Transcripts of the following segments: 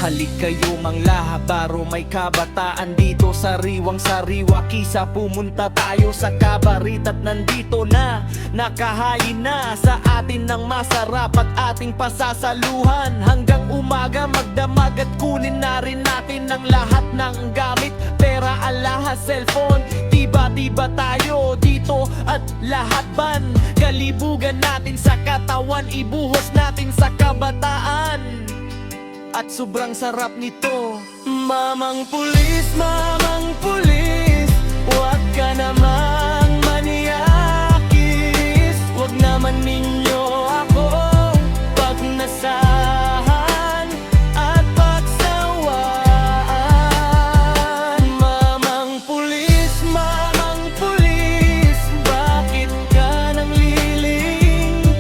Halik kayo manglaha, baro may kabataan dito. Sariwang-sariwa, kisa pumunta tayo sa kabarit. At nandito na, nakahain na sa atin ng masarap at ating pasasaluhan. Hanggang umaga magdamag at kunin na rin natin ang lahat ng gamit. Pera, alahas, cellphone, tiba-tiba tayo dito. At lahat ban, kalibugan natin sa katawan, ibuhos natin sa kabataan. At sobrang sarap nito. Mamang pulis, huwag ka namang maniyakis. Huwag naman ninyo ako pagnasahan at pagsawaan. Mamang pulis, bakit ka nang lilingkis?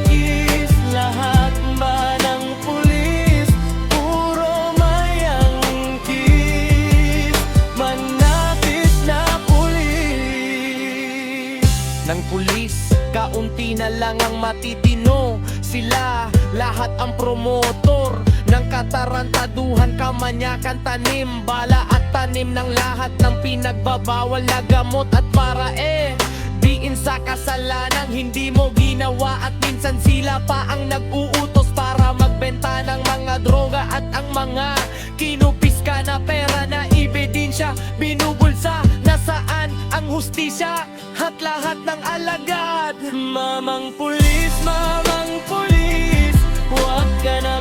Lahat ba ng pulis puro mayangkis? Manapit na pulis. Ng pulis, kaunti na lang ang matitino. Sila lahat ang promotor ng katarantaduhan, kamanyakan, tanim, bala at tanim ng lahat ng pinagbabawal na gamot. At para diin sa kasalanang hindi mo ginawa. At minsan sila pa ang nag-uutos para magbenta ng mga droga. At ang mga kinupis ka na pera na ebidensya, binubulsa. Nasaan ang hustisya at lahat ng alagad? Mamang pulis, huwag ka na